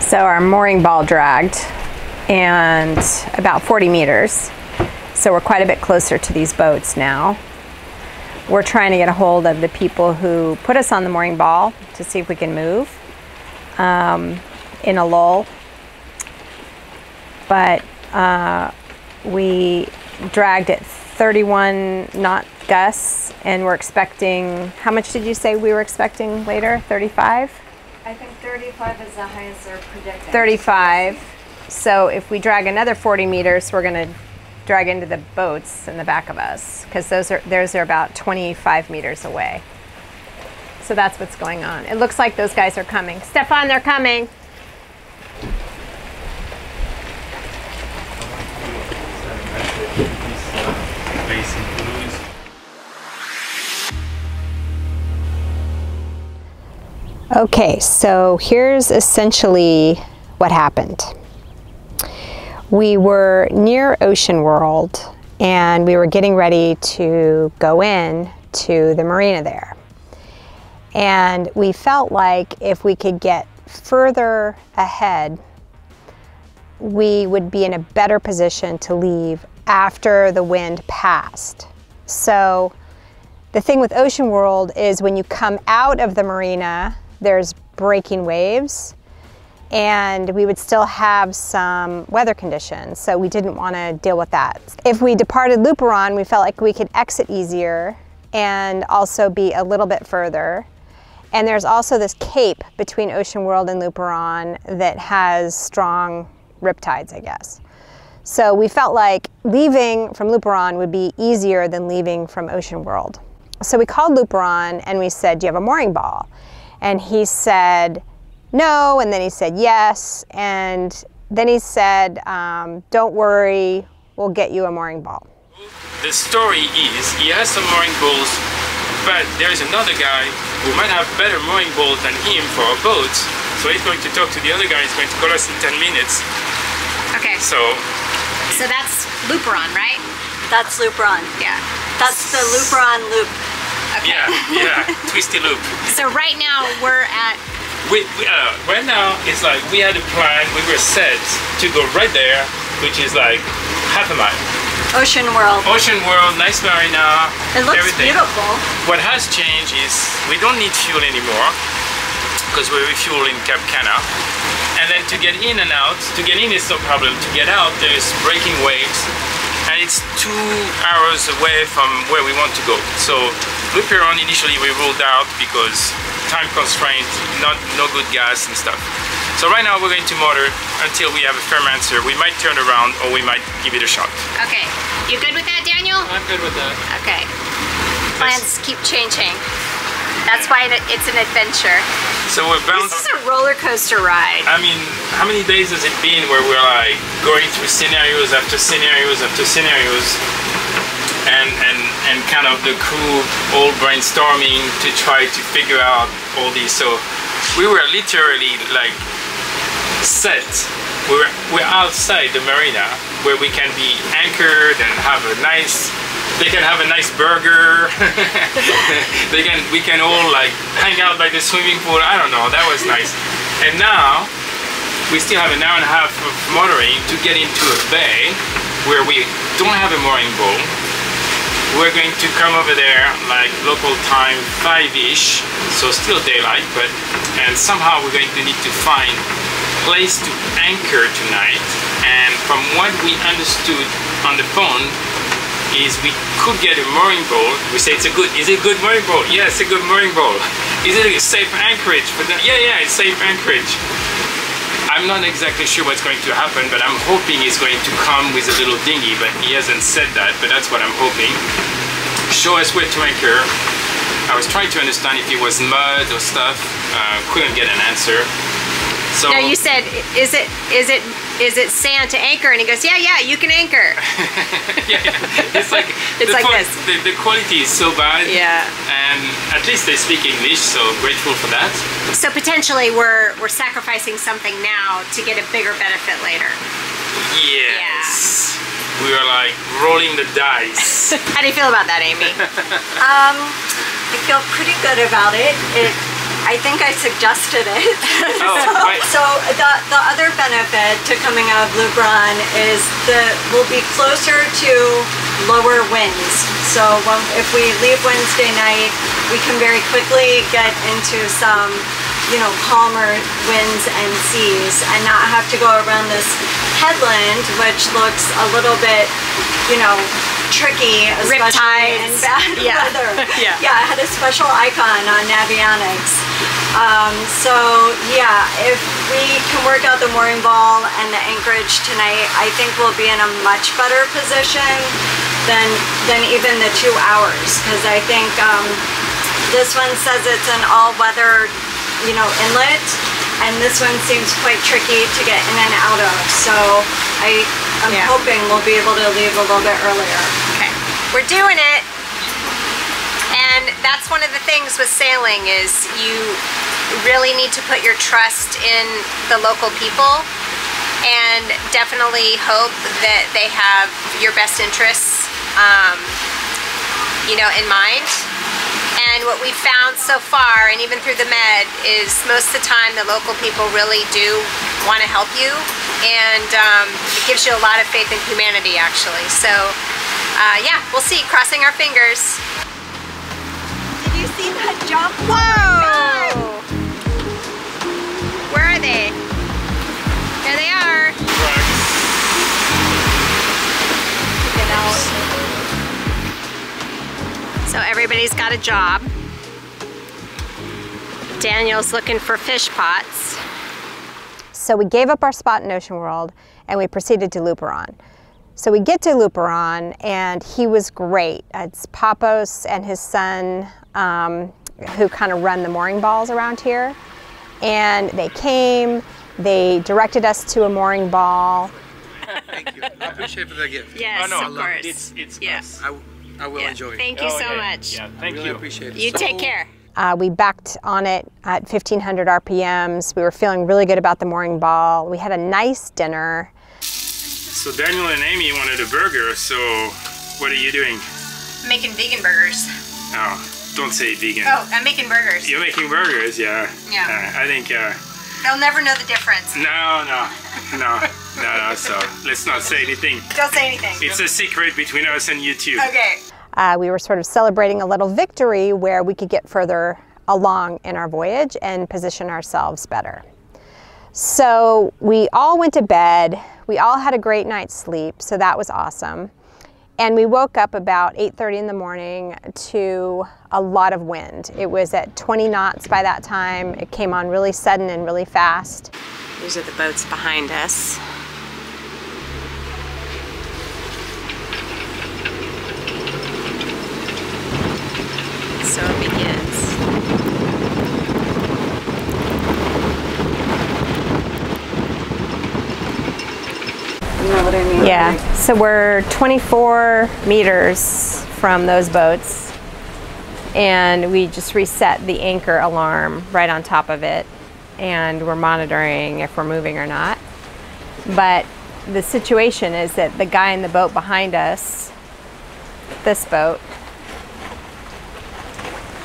So our mooring ball dragged, and about 40 meters. So we're quite a bit closer to these boats now. We're trying to get a hold of the people who put us on the mooring ball to see if we can move in a lull. But we dragged at 31 knot gusts, and we're expecting, how much did you say we were expecting later? 35? I think 35 is the highest they're predicting. 35. So if we drag another 40 meters, we're going to drag into the boats in the back of us, because those are about 25 meters away. So that's what's going on. It looks like those guys are coming. Stephane, they're coming. Okay, so here's essentially what happened. We were near Ocean World, and we were getting ready to go in to the marina there. And we felt like if we could get further ahead, we would be in a better position to leave after the wind passed. So the thing with Ocean World is when you come out of the marina, there's breaking waves, and we would still have some weather conditions, so we didn't want to deal with that. If we departed Luperon, we felt like we could exit easier and also be a little bit further. And there's also this cape between Ocean World and Luperon that has strong riptides, I guess. So we felt like leaving from Luperon would be easier than leaving from Ocean World. So we called Luperon and we said, do you have a mooring ball? And he said no, and then he said yes, and then he said, don't worry, we'll get you a mooring ball. The story is he has some mooring balls, but there's another guy who might have better mooring balls than him for a boat, so he's going to talk to the other guy. He's going to call us in 10 minutes. Okay. So that's Luperon, right? That's Luperon. Yeah. That's the Luperon loop. Okay. Yeah, twisty loop. So right now we're at... right now it's like we had a plan, we were set to go right there, which is like half a mile. Ocean World. Ocean World, nice marina, it looks everything. Beautiful. What has changed is we don't need fuel anymore because we refuel in Cap Cana. And then to get in and out, to get in is no problem. To get out, there's breaking waves. And it's 2 hours away from where we want to go. So Luperon initially we ruled out because time constraint, no good gas and stuff. So right now we're going to motor until we have a firm answer. We might turn around or we might give it a shot. Okay. You good with that, Daniel? I'm good with that. Okay. Plans keep changing. That's why it's an adventure. So we're bound. This is a roller coaster ride. I mean, how many days has it been where we're like going through scenarios after scenarios after scenarios, and kind of the crew all brainstorming to try to figure out all these. So we were literally like set. We're outside the marina where we can be anchored and have a nice. They can have a nice burger. We can all like hang out by the swimming pool. I don't know, that was nice. And now we still have an hour and a half of motoring to get into a bay where we don't have a mooring ball. We're going to come over there like local time 5-ish, so still daylight, and somehow we're going to need to find a place to anchor tonight. And from what we understood on the phone is we could get a mooring ball. We say is it a good mooring ball? Yeah, it's a good mooring ball. Is it a safe anchorage? But yeah, it's safe anchorage. I'm not exactly sure what's going to happen, but I'm hoping it's going to come with a little dinghy, but he hasn't said that, but that's what I'm hoping. Show us where to anchor. I was trying to understand if it was mud or stuff. Couldn't get an answer. So no, you said, is it sand to anchor? And he goes, yeah, you can anchor. yeah. It's like it's like this. The quality is so bad. Yeah. And at least they speak English, so grateful for that. So potentially we're sacrificing something now to get a bigger benefit later. Yes. Yeah. We are like rolling the dice. How do you feel about that, Amy? I feel pretty good about it. I think I suggested it. Oh, so So the other benefit to coming out of Luperon is that we'll be closer to lower winds. So if we leave Wednesday night, we can very quickly get into some, you know, calmer winds and seas and not have to go around this headland, which looks a little bit, you know, tricky, especially in bad weather. Yeah, I had a special icon on Navionics. So yeah, if we can work out the mooring ball and the anchorage tonight, I think we'll be in a much better position than even the 2 hours, because I think this one says it's an all-weather, you know, inlet, and this one seems quite tricky to get in and out of. So I'm hoping we'll be able to leave a little bit earlier. Okay, we're doing it. And that's one of the things with sailing is you really need to put your trust in the local people and definitely hope that they have your best interests, you know, in mind. And what we found so far, and even through the Med, is most of the time the local people really do want to help you, and it gives you a lot of faith in humanity, actually. So yeah, we'll see, crossing our fingers. Did you see that jump? Whoa! Where are they? There they are. Get out. So everybody's got a job. Daniel's looking for fish pots. So we gave up our spot in Ocean World and we proceeded to Luperon. So we get to Luperon and he was great. It's Papos and his son who kind of run the mooring balls around here. And they came, they directed us to a mooring ball. Thank you. I appreciate the gift. Yes, Oh, no, of course. It's yes. I will enjoy it. Thank you so much. Yeah, thank Really you. appreciate it. You take care. We backed on it at 1,500 RPMs. We were feeling really good about the mooring ball. We had a nice dinner. So Daniel and Amy wanted a burger, so what are you doing? Making vegan burgers. Oh, don't say vegan. Oh, I'm making burgers. You're making burgers, yeah. Yeah. I think, They'll never know the difference. no, so let's not say anything. Don't say anything. It's a secret between us and you two. Okay. We were sort of celebrating a little victory where we could get further along in our voyage and position ourselves better. So we all went to bed. We all had a great night's sleep, so that was awesome. And we woke up about 8:30 in the morning to a lot of wind. It was at 20 knots by that time. It came on really sudden and really fast. These are the boats behind us. So it begins. You know what I mean? Yeah, so we're 24 meters from those boats, and we just reset the anchor alarm right on top of it, and we're monitoring if we're moving or not. But the situation is that the guy in the boat behind us, this boat,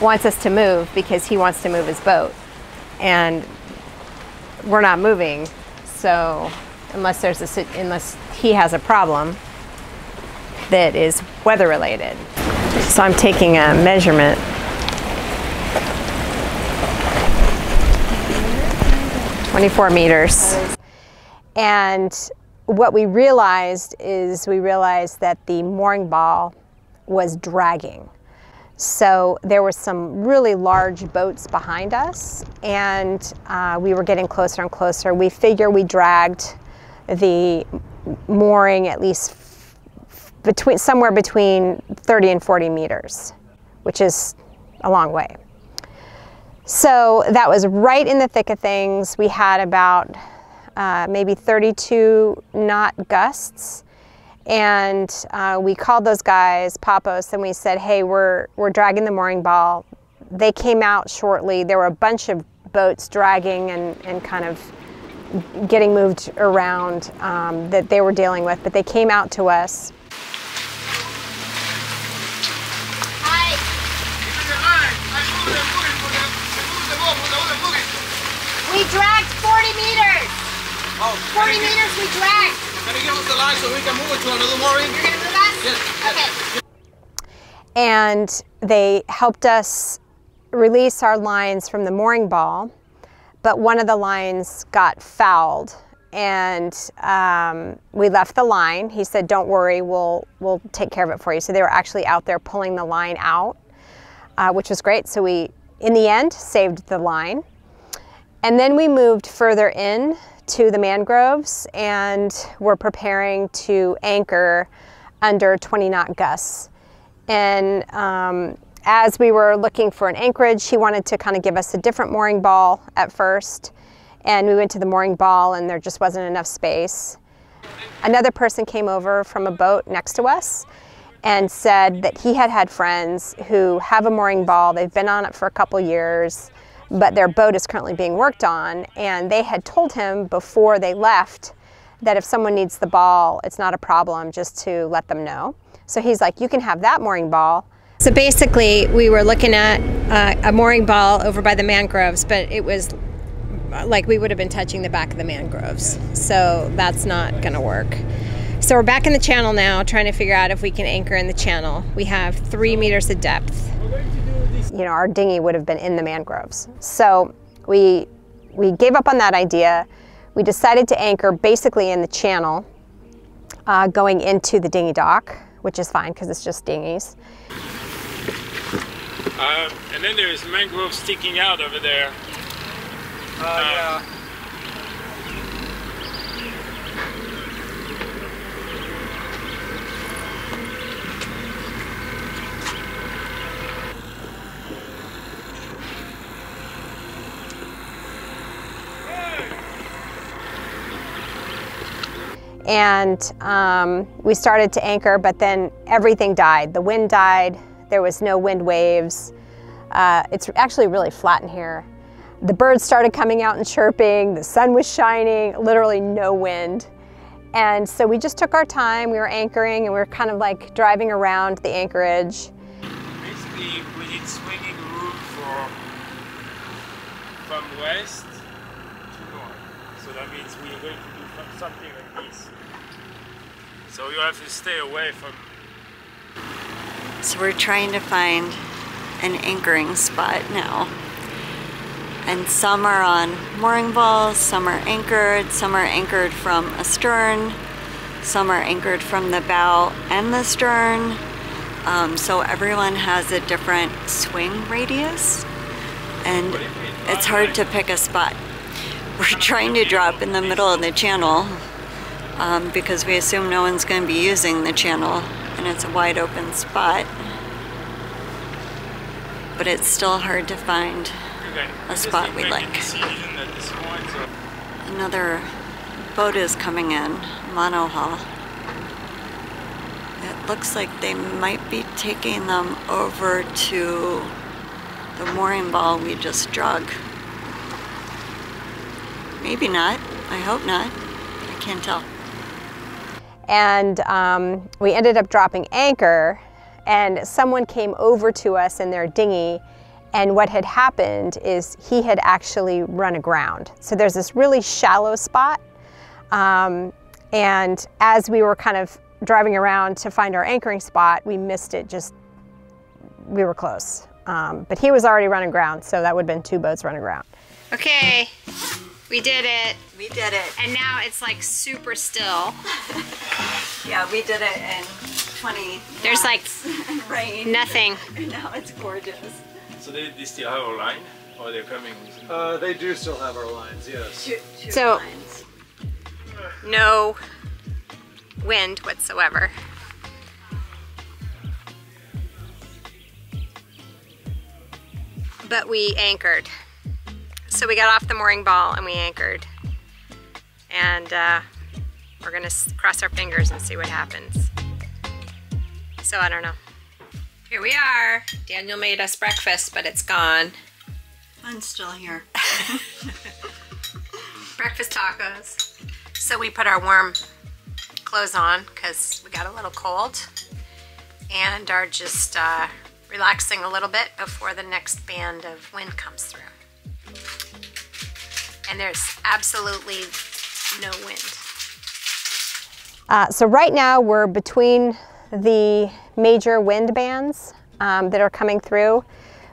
wants us to move because he wants to move his boat, and we're not moving. So unless he has a problem that is weather related. So I'm taking a measurement. "24 meters. And what we realized that the mooring ball was dragging. So there were some really large boats behind us, and we were getting closer and closer. We figure we dragged the mooring at least somewhere between 30 and 40 meters, which is a long way. So that was right in the thick of things. We had about maybe 32 knot gusts. And we called those guys, Papos, and we said, hey, we're dragging the mooring ball. They came out shortly. There were a bunch of boats dragging and kind of getting moved around that they were dealing with, but they came out to us. Hi. We dragged 40 meters. 40 meters we drag. Can you give us the line so we can move it to another mooring? You're gonna move us? Yes. Okay. And they helped us release our lines from the mooring ball, but one of the lines got fouled, and we left the line. He said, don't worry, we'll take care of it for you. So they were actually out there pulling the line out, which was great. So we, in the end, saved the line. And then we moved further in to the mangroves, and we're preparing to anchor under 20-knot gusts. And as we were looking for an anchorage, he wanted to kind of give us a different mooring ball at first. And we went to the mooring ball and there just wasn't enough space. Another person came over from a boat next to us and said that he had had friends who have a mooring ball. They've been on it for a couple years, but their boat is currently being worked on. And they had told him before they left that if someone needs the ball, it's not a problem, just to let them know. So he's like, you can have that mooring ball. So basically, we were looking at a mooring ball over by the mangroves, but it was like we would have been touching the back of the mangroves. So that's not gonna work. So we're back in the channel now, trying to figure out if we can anchor in the channel. We have 3 meters of depth. You know, our dinghy would have been in the mangroves. So we gave up on that idea. We decided to anchor basically in the channel, going into the dinghy dock, which is fine because it's just dinghies. And then there's mangrove sticking out over there. Yeah. And we started to anchor, but then everything died. The wind died. There was no wind waves. It's actually really flat in here. The birds started coming out and chirping. The sun was shining, literally no wind. And so we just took our time. We were anchoring and we were kind of like driving around the anchorage. Basically, we need swinging room from west to north. So that means we are going to do something like this. So you have to stay away from... So we're trying to find an anchoring spot now. And some are on mooring balls, some are anchored from astern, some are anchored from the bow and the stern. So everyone has a different swing radius, and it's hard to pick a spot. We're trying to drop in the middle of the channel because we assume no one's going to be using the channel, and it's a wide open spot. But it's still hard to find a spot we like. Another boat is coming in, monohull. It looks like they might be taking them over to the mooring ball we just drug. Maybe not. I hope not. I can't tell. And we ended up dropping anchor, and someone came over to us in their dinghy, and what had happened is he had actually run aground. So there's this really shallow spot, and as we were kind of driving around to find our anchoring spot, we missed it. We were close. But he was already running aground, so that would have been 2 boats running aground. Okay, we did it. We did it. And now it's like super still. Yeah, we did it in 20 There's like rain. nothing. Now it's gorgeous. So they still have our line, or they're coming? They do still have our lines, yes. Two So- lines. No wind whatsoever. But we anchored. So we got off the mooring ball and we anchored. And we're gonna cross our fingers and see what happens. So I don't know. Here we are. Daniel made us breakfast, but it's gone. I'm still here. Breakfast tacos. So we put our warm clothes on because we got a little cold and are just relaxing a little bit before the next band of wind comes through. And there's absolutely no wind. So right now we're between the major wind bands that are coming through.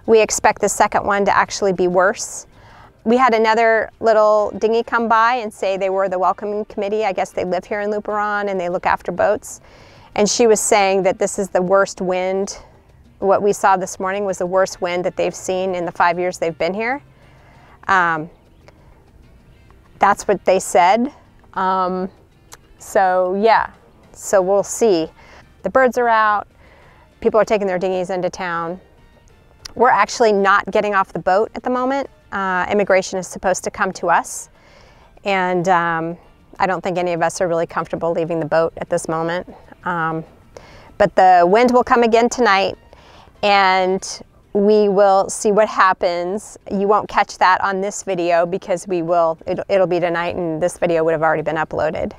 We expect the second one to actually be worse. We had another little dinghy come by and say they were the welcoming committee. I guess they live here in Luperon and they look after boats. And she was saying that this is the worst wind. What we saw this morning was the worst wind that they've seen in the 5 years they've been here. That's what they said. So yeah, so we'll see. The birds are out. People are taking their dinghies into town. We're actually not getting off the boat at the moment. Immigration is supposed to come to us. And I don't think any of us are really comfortable leaving the boat at this moment. But the wind will come again tonight and we will see what happens. You won't catch that on this video because it'll be tonight and this video would have already been uploaded.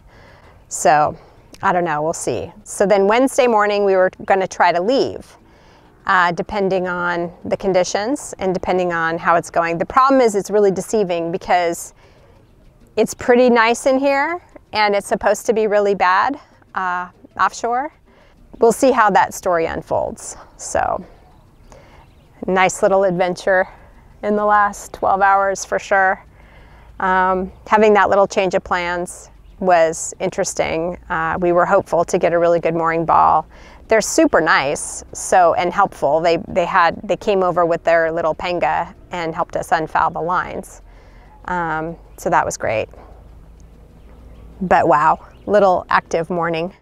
So I don't know, we'll see. So then Wednesday morning we were going to try to leave, depending on the conditions and depending on how it's going. The problem is it's really deceiving because it's pretty nice in here and it's supposed to be really bad offshore. We'll see how that story unfolds. So nice little adventure in the last 12 hours for sure. Having that little change of plans was interesting. We were hopeful to get a really good mooring ball. They're super nice and helpful. They came over with their little panga and helped us unfoul the lines. So that was great. But wow, little active morning.